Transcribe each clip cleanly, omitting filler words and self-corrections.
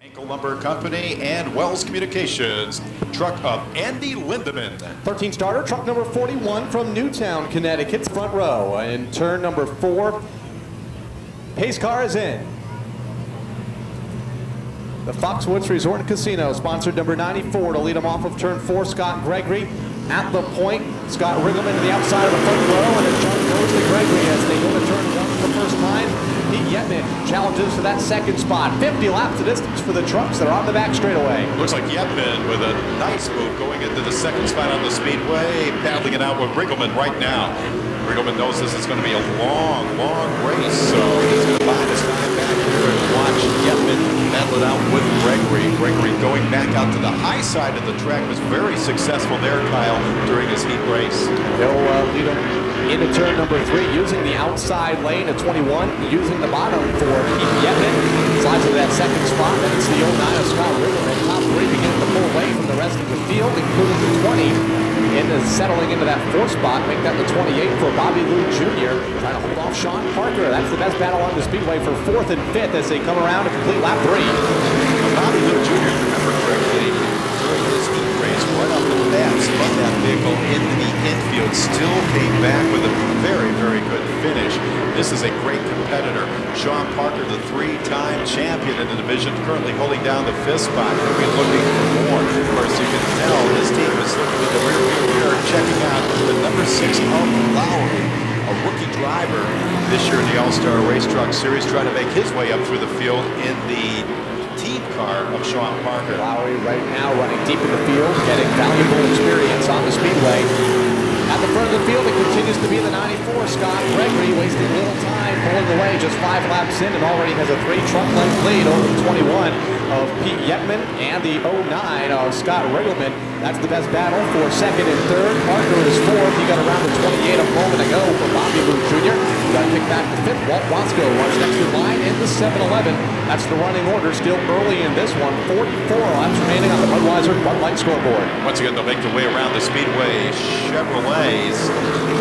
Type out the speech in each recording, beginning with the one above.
Ankle Lumber Company and Wells Communications. Truck of Andy Lindemann. 13 starter, truck number 41 from Newtown, Connecticut, front row. In turn number 4, pace car is in. The Foxwoods Resort and Casino, sponsored number 94 to lead them off of turn 4, Scott Gregory. At the point, Scott Riggleman to the outside of the front row, and a jump goes to Gregory as they go to turn 1 for the first time. Pete Yetman challenges for that second spot. 50 laps of distance for the trucks that are on the back straightaway. Looks like Yetman with a nice move going into the second spot on the speedway, paddling it out with Riggleman right now. Riggleman knows this is going to be a long race, so he's going to buy his time back here and watch Yetman battle it out with Gregory. Gregory going back out to the high side of the track was very successful there, Kyle, during his heat race. They'll lead him into turn number 3, using the outside lane at 21, using the bottom for Pete Yetman. Slides to that second spot, then it's the 09 of Scott Riggleman. Top 3 beginning to pull away from the rest of the field, including the 20. Settling into that 4th spot, make that the 28 for Bobby Lou Jr. Trying to hold off Sean Parker. That's the best battle on the speedway for 4th and 5th as they come around to complete lap 3. Bobby Lou Jr., remember correctly, during his heat race, right off the bat, spun that vehicle into the infield, still came back with a very good finish. This is a great competitor. Sean Parker, the 3-time champion in the division, currently holding down the 5th spot. He'll be looking for more. Of course, you can tell his team is looking in the rearview mirror, checking out the number 6 of Lowry, a rookie driver this year in the All-Star Race Truck Series, trying to make his way up through the field in the team car of Sean Parker. Lowry right now running deep in the field, getting valuable experience on the speedway. At the front of the field, it continues to be the 94, Scott Gregory, wasting little time, pulling away just 5 laps in, and already has a 3-truck length lead over the 21 of Pete Yetman and the 09 of Scott Riggleman. That's the best battle for 2nd and 3rd. Parker is 4th. He got around the 28 a moment ago for Bobby Lou Jr. He got kicked back to 5th. Walt Roscoe runs next in line in the 7-11. That's the running order still early in this one. 44 laps remaining on the Budweiser Bud Light scoreboard. Once again, they'll make their way around the speedway. Chevrolet's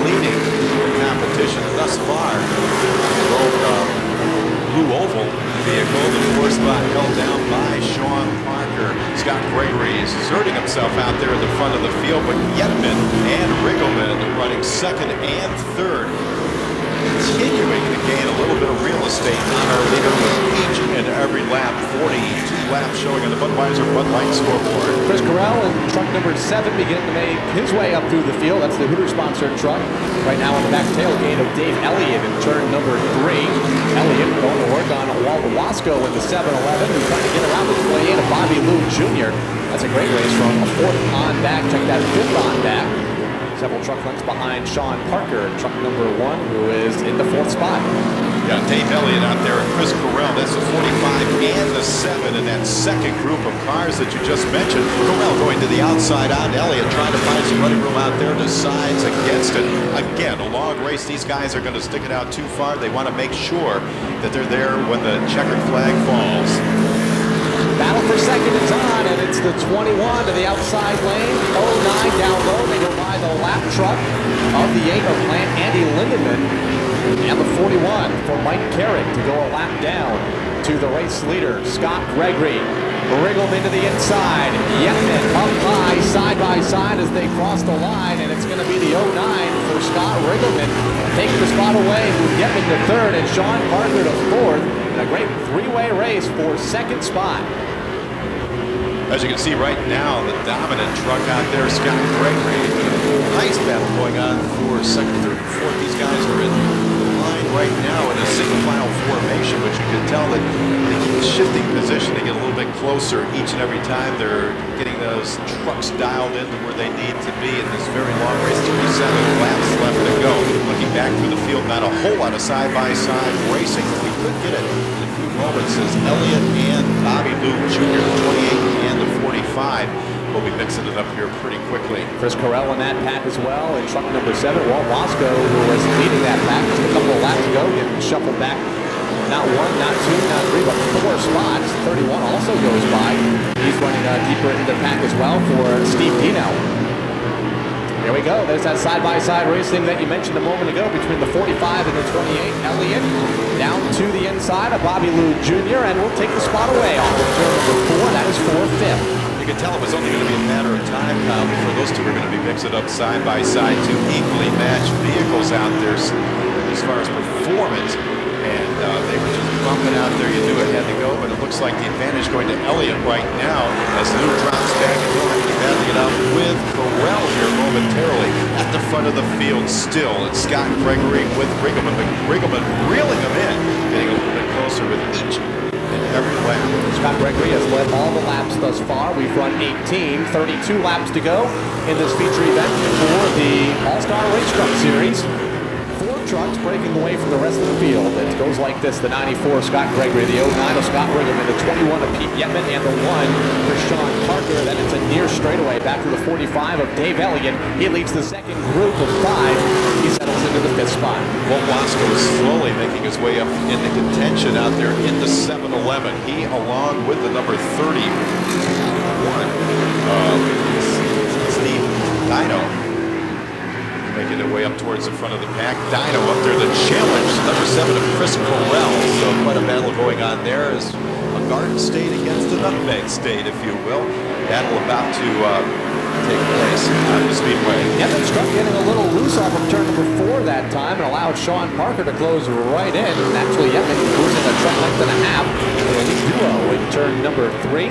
leading the competition thus far. Blue Oval vehicle, the 4th spot held down by Sean Parker. Scott Gregory is exerting himself out there in the front of the field, but Yetman and Riggleman running 2nd and 3rd. Continuing to gain a little bit of real estate on our leader with each and every lap. 42 laps showing on the Budweiser Bud Light scoreboard. Chris Carell in truck number 7 beginning to make his way up through the field. That's the Hooters-sponsored truck. Right now on the back tailgate of Dave Elliott in turn number 3. Elliott going to work on Walt Roscoe in the 7-11, who's trying to get around the 28 of Bobby Lou Jr. That's a great race from a 4th on back. Check that 5th on back. Several truck lengths behind Sean Parker, truck number 1, who is in the 4th spot. Yeah, Dave Elliott out there and Chris Carell. That's the 45 and the 7 in that second group of cars that you just mentioned. Carell going to the outside on. Elliott trying to find some running room out there, decides against it. Again, a long race. These guys are going to stick it out too far. They want to make sure that they're there when the checkered flag falls. Battle for 2nd is on, and it's the 21 to the outside lane. 09 down low. They go by the lap truck of the Yankee plant, Andy Lindemann, and the 41 for Mike Carrick to go a lap down to the race leader, Scott Gregory. Riggleman to the inside. Yetman up high, side by side as they cross the line, and it's going to be the 09 for Scott Riggleman. Taking the spot away, Yetman to 3rd, and Sean Parker to 4th. A great 3-way race for 2nd spot. As you can see right now, the dominant truck out there, Scott Gregory. Nice battle going on for 2nd, 3rd, and 4th. These guys are in the line right now in a single file formation, but you can tell that they keep shifting position to get a little bit closer each and every time. They're getting those trucks dialed into where they need to be in this very long race. 37 laps left to go. Looking back through the field, not a whole lot of side-by-side racing. We could get it in a few moments as Elliott and Bobby Lou Jr., the 28 and the 45, will be mixing it up here pretty quickly. Chris Carell in that pack as well. In truck number 7, Walt Roscoe, who was leading that pack just a couple of laps ago, getting shuffled back. Not 1, not 2, not 3, but 4 spots. 31 also goes by. He's running deeper into the pack as well for Steve Dino. Here we go. There's that side-by-side racing that you mentioned a moment ago between the 45 and the 28. Elliott down to the inside of Bobby Lou Jr. and will take the spot away off of turn number 4. That is for 5th. You can tell it was only going to be a matter of time now before those two were going to be mixing up side by side. Two equally matched vehicles out there as far as performance. And they were just bumping out there. You knew it had to go, but it looks like the advantage going to Elliott right now as Lou drops back and he'll have to battle it out with Corral here momentarily at the front of the field still. It's Scott Gregory with Riggleman. Riggleman reeling him in, getting a little bit closer with each and every lap. Scott Gregory has led all the laps thus far. We've run 18, 32 laps to go in this feature event for the All-Star Race Truck Series. 4 trucks breaking away from the rest of the field. It goes like this: the 94 Scott Gregory, the 09 of Scott Riggleman, the 21 of Pete Yetman, and the 1 for Sean Parker. Then it's a near straightaway back to the 45 of Dave Elliott. He leads the second group of 5. He settles into the 5th spot. Well, Wasco is slowly making his way up into contention out there in the 7-11. He, along with the number 31, Steve Dino, making their way up towards the front of the pack. Dino up there, the challenge, number 7 of Chris Corral. So quite a battle going on there. Is a Garden State against a Nutmeg State, if you will. Battle about to take place on the Speedway. Yetman's truck getting a little loose off of turn number 4 that time and allowed Sean Parker to close right in. And actually, Yetman losing a truck length and a half for the lead duo in turn number 3.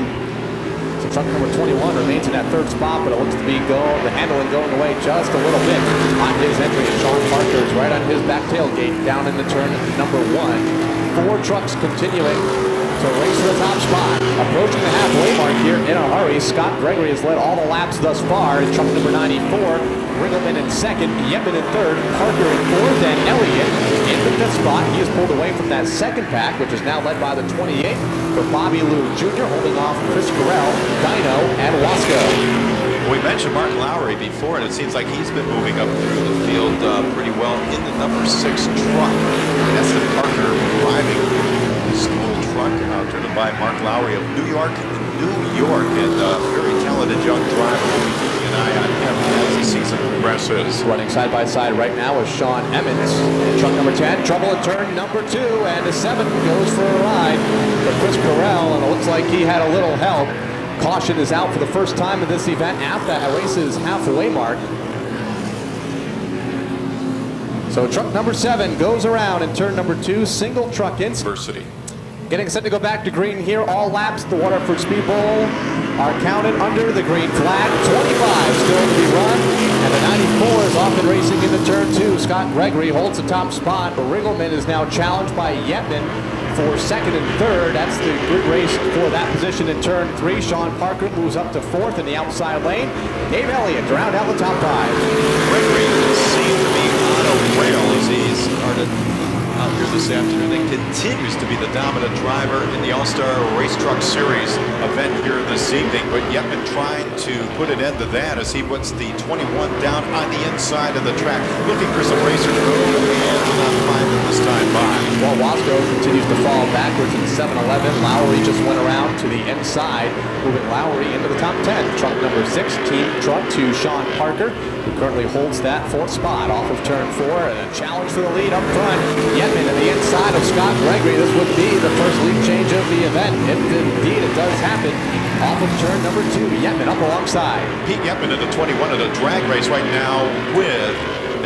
So truck number 21 remains in that 3rd spot, but it looks to be the handling going away just a little bit on his entry. And Sean Parker is right on his back tailgate down in the turn number 1. 4 trucks continuing to race for the top spot. Approaching the halfway mark here in a hurry. Scott Gregory has led all the laps thus far in truck number 94. Riggleman in 2nd, Yetman in 3rd, Parker in 4th, and Elliott in the 5th spot. He has pulled away from that 2nd pack, which is now led by the 28 for Bobby Lou Jr., holding off Chris Corral, Dino, and Wasco. We mentioned Mark Lowry before, and it seems like he's been moving up through the field pretty well in the number 6 truck. Neston Parker driving this little truck, driven by Mark Lowry of New York, and very talented young driver. We'll be keeping an eye on him as the season progresses. Running side by side right now with Sean Emmons. And truck number 10, trouble at turn number 2, and the 7 goes for a ride for Chris Corral, and it looks like he had a little help. Caution is out for the first time in this event after that race's halfway mark. So truck number 7 goes around in turn number 2, single truck in. Diversity. Getting set to go back to green here. All laps at the Waterford Speedbowl are counted under the green flag. 25 still to be run, and the 94 is off and racing into turn 2. Scott Gregory holds the top spot, but Riggleman is now challenged by Yetman for 2nd and 3rd. That's the grid race for that position in turn 3. Sean Parker moves up to 4th in the outside lane. Dave Elliott round out the top 5. Gregory seemed to be on a rail as he started out here this afternoon and continues to be the dominant driver in the All-Star Race Truck Series event here this evening, but Yetman trying to put an end to that as he puts the 21 down on the inside of the track, looking for some racers to go and will not find them this time by. While Wasco continues to fall backwards in 7-11, Lowry just went around to the inside, moving Lowry into the top 10. Truck number 6, team truck to Sean Parker, who currently holds that 4th spot off of turn 4, and a challenge for the lead up front. Yetman to the inside of Scott Gregory. This would be the first lead change of the event, if indeed it does happen. Off of turn number 2, Yetman up alongside. Pete Yetman in the 21 of the drag race right now with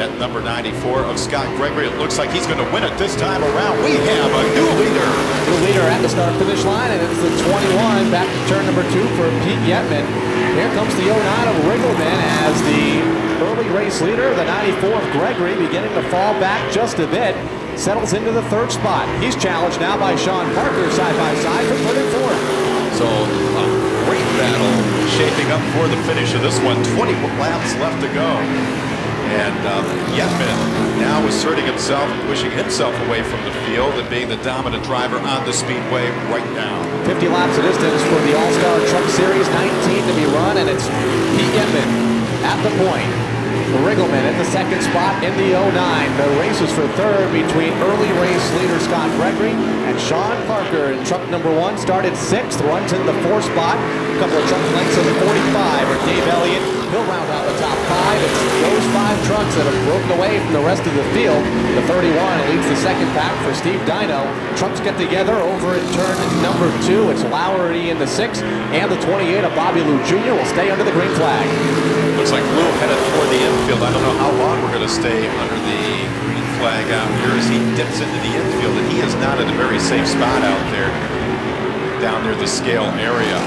that number 94 of Scott Gregory. It looks like he's going to win it this time around. We have a new leader. New leader at the start-finish line, and it's the 21 back to turn number 2 for Pete Yetman. Here comes the 09 of Riggleman as the early race leader. The 94 of Gregory beginning to fall back just a bit. Settles into the 3rd spot. He's challenged now by Sean Parker side by side for 3rd and 4th. So a great battle shaping up for the finish of this one. 20 laps left to go. And Yetman now asserting himself, pushing himself away from the field and being the dominant driver on the Speedway right now. 50 laps of distance for the All-Star Truck Series, 19 to be run, and it's Pete Yetman at the point. Riggleman in the 2nd spot in the 09. The race is for 3rd between early race leader Scott Gregory and Sean Parker. And truck number 1 started 6th, runs in the 4th spot. A couple of truck lengths of the 45 are Dave Elliott He'll round out the top 5. It's those 5 trucks that have broken away from the rest of the field. The 31 leads the second pack for Steve Dino. Trucks get together over in turn number 2. It's Lowery in the 6, and the 28 of Bobby Lou Jr. will stay under the green flag. Looks like Lou headed toward the infield. I don't know how long we're going to stay under the green flag out here as he dips into the infield, and he is not in a very safe spot out there down near the scale area.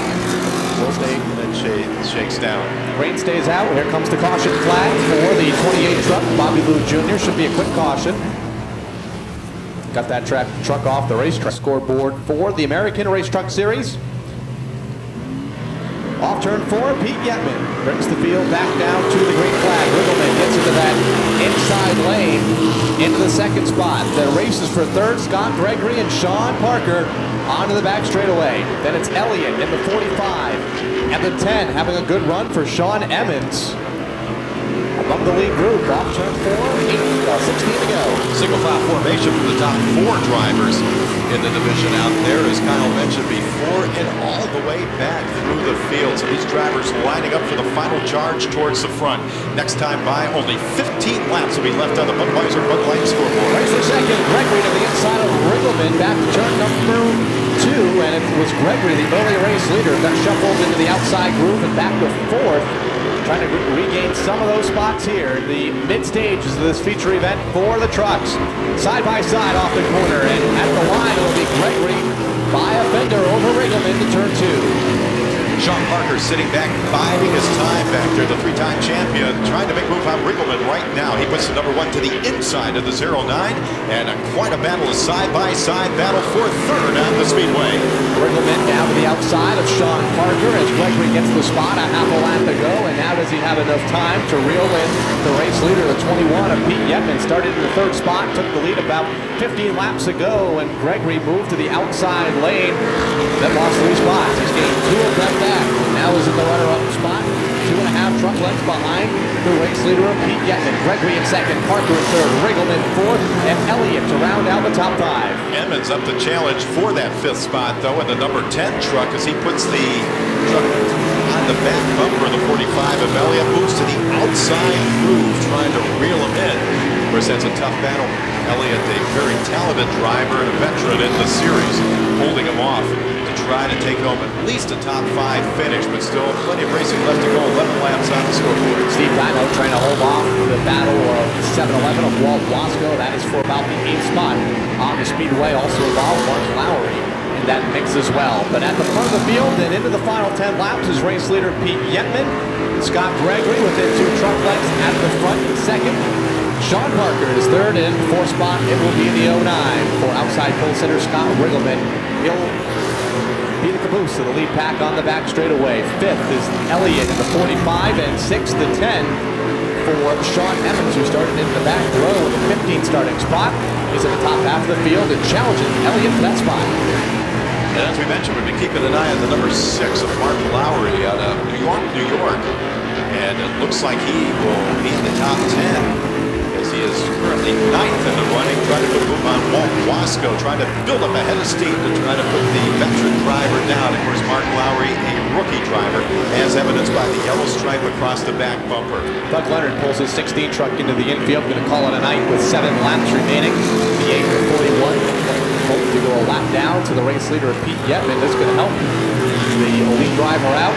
We'll stay. And then shakes down. Rain stays out. Here comes the caution flag for the 28 truck. Bobby Lou Jr. should be a quick caution. Got that truck off the racetrack scoreboard for the American Race Truck Series. Off turn 4, Pete Yetman brings the field back down to the green flag. Riggleman gets into that inside lane into the second spot. The race is for third. Scott Gregory and Sean Parker onto the back straightaway. Then it's Elliott in the 45. And the 10 having a good run for Sean Emmons. Among the lead group, off turn 4, 16 to go. Single file formation for the top 4 drivers in the division out there, as Kyle mentioned before, and all the way back through the field. So these drivers lining up for the final charge towards the front. Next time by, only 15 laps will be left on the Budweiser Bud Light scoreboard. Race for second, Gregory to the inside of Riggleman, back to turn number 2, and it was Gregory, the early race leader, got shuffled into the outside groove and back to 4th. Trying to regain some of those spots here in the mid-stages of this feature event for the trucks. Side by side off the corner, and at the line it'll be Gregory by a fender over Riggleman to turn 2. Sean Parker sitting back, biding his time back there, the 3-time champion, trying to make a move on Riggleman right now. He puts the number 1 to the inside of the 09, and quite a battle, a side-by-side battle for third on the speedway. Riggleman down to the outside of Sean Parker as Gregory gets the spot, a half a lap to go, and now does he have enough time to reel in the race leader, the 21 of Pete Yetman, started in the 3rd spot, took the lead about 15 laps ago, and Gregory moved to the outside lane, then lost 3 spots. He's gained 2 of them back, and now is in the runner-up spot, 2.5 truck lengths behind the race leader of Pete Yetman. Gregory in 2nd, Parker in 3rd, Riggleman 4th, and Elliott to round out the top 5. Emmons up the challenge for that 5th spot, though, in the number 10 truck as he puts the truck on the back bumper of the 45 of Elliott, moves to the outside groove, trying to reel him in. Of course, that's a tough battle. Elliott, a very talented driver and a veteran in the series, holding him off to try to take home at least a top 5 finish, but still plenty of racing left to go. 11 laps on the scoreboard. Steve Dino trying to hold off the battle of 7-11 of Walt Wasco. That is for about the 8th spot on the speedway. Also involved Mark Lowery in that mix as well. But at the front of the field and into the final 10 laps is race leader Pete Yetman. Scott Gregory within 2 truck lengths at the front in 2nd. Sean Parker is 3rd, and 4th spot it will be in the 09 for outside pole sitter Scott Riggleman. He'll be the caboose of the lead pack on the back straightaway. 5th is Elliott in the 45, and 6th the 10 for Sean Emmons, who started in the back row in the 15th starting spot. He's in the top half of the field and challenging Elliott for that spot. And as we mentioned, we've been keeping an eye on the number 6 of Mark Lowery out of New York. And it looks like he will be in the top 10. He is currently 9th in the running, trying to put a move on Walt Wasco, trying to build up a head of steam to try to put the veteran driver down. Of course, Mark Lowery, a rookie driver, as evidenced by the yellow stripe across the back bumper. Doug Leonard pulls his 16 truck into the infield, going to call it a night with 7 laps remaining. The 8 to 41, hoping to go a lap down to the race leader of Pete Yetman. This is going to help the elite driver out.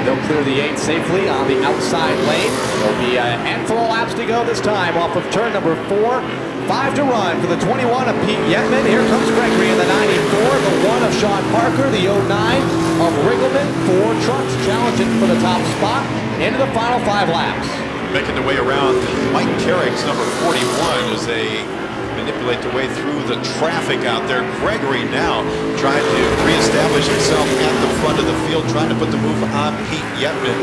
They'll clear the 8 safely on the outside lane. There'll be a handful of laps to go this time off of turn number 4. 5 to run for the 21 of Pete Yetman. Here comes Gregory in the 94, the 1 of Sean Parker, the 09 of Riggleman. 4 trucks challenging for the top spot into the final 5 laps. Making the way around Mike Carrick's number 41 as they manipulate their way through the traffic out there. Gregory now trying to reestablish himself at the front of the field, trying to put the move on Pete Yetman.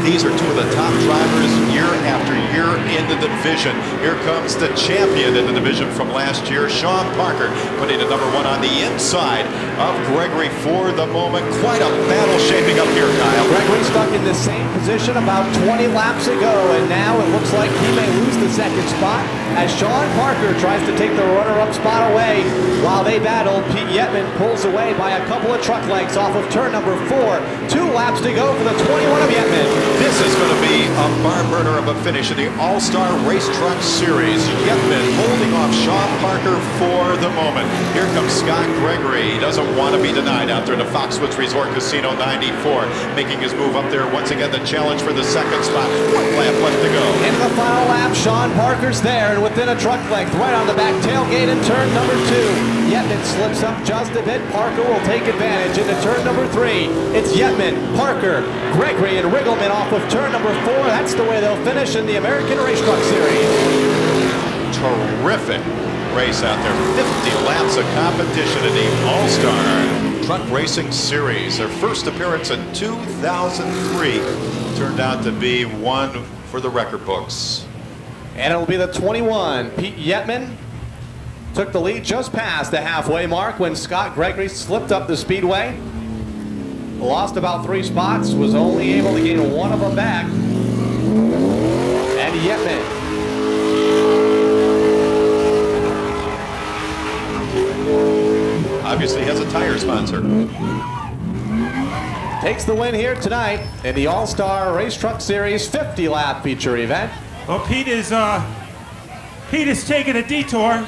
These are 2 of the top drivers year after year in the division. Here comes the champion in the division from last year, Sean Parker, putting the number 1 on the inside of Gregory for the moment. Quite a battle shaping up here, Kyle. Gregory stuck in the same position about 20 laps ago, and now it looks like he may lose the 2nd spot as Sean Parker tries to take the runner-up spot away. While they battle, Pete Yetman pulls away by a couple of truck lengths off of turn number 4. 2 laps to go for the 21 of Yetman. This is going to be a barn burner of a finish in the All-Star Race Truck Series. Yetman holding off Sean Parker for the moment. Here comes Scott Gregory. He doesn't want to be denied out there in the Foxwoods Resort Casino 94. Making his move up there once again, the challenge for the second spot. 1 lap left to go. In the final lap, Sean Parker's there and within a truck length, right on the back tailgate in turn number 2. Yetman slips up just a bit. Parker will take advantage into turn number 3. It's Yetman, Parker, Gregory, and Riggleman off of turn number 4. That's the way they'll finish in the American Race Truck Series. Terrific race out there. 50 laps of competition in the All-Star Truck Racing Series. Their first appearance in 2003 turned out to be one for the record books. And it'll be the 21. Pete Yetman took the lead just past the halfway mark when Scott Gregory slipped up the speedway. Lost about 3 spots, was only able to gain 1 of them back. And Yetman obviously has a tire sponsor. takes the win here tonight in the All-Star Race Truck Series 50-lap feature event. Well, Pete is taking a detour.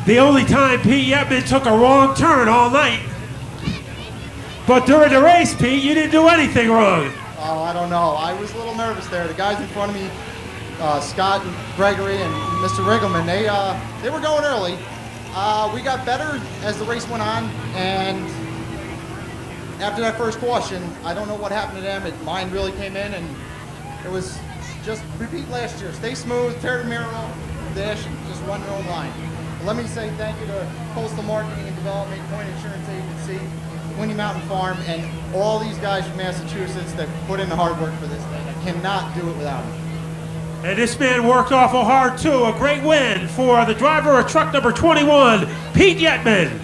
The only time Pete Yetman took a wrong turn all night. But during the race, Pete, you didn't do anything wrong. Oh, I don't know. I was a little nervous there. The guys in front of me, Scott and Gregory and Mr. Riggleman, they were going early. We got better as the race went on, and after that first caution, I don't know what happened to them. Mine really came in, and it was just repeat last year. Stay smooth, tear the mirror off, dash, and just run your own line. Let me say thank you to Coastal Marketing and Development, Point Insurance Agency, Winnie Mountain Farm, and all these guys from Massachusetts that put in the hard work for this thing. I cannot do it without them. And this man worked awful hard, too. A great win for the driver of truck number 21, Pete Yetman.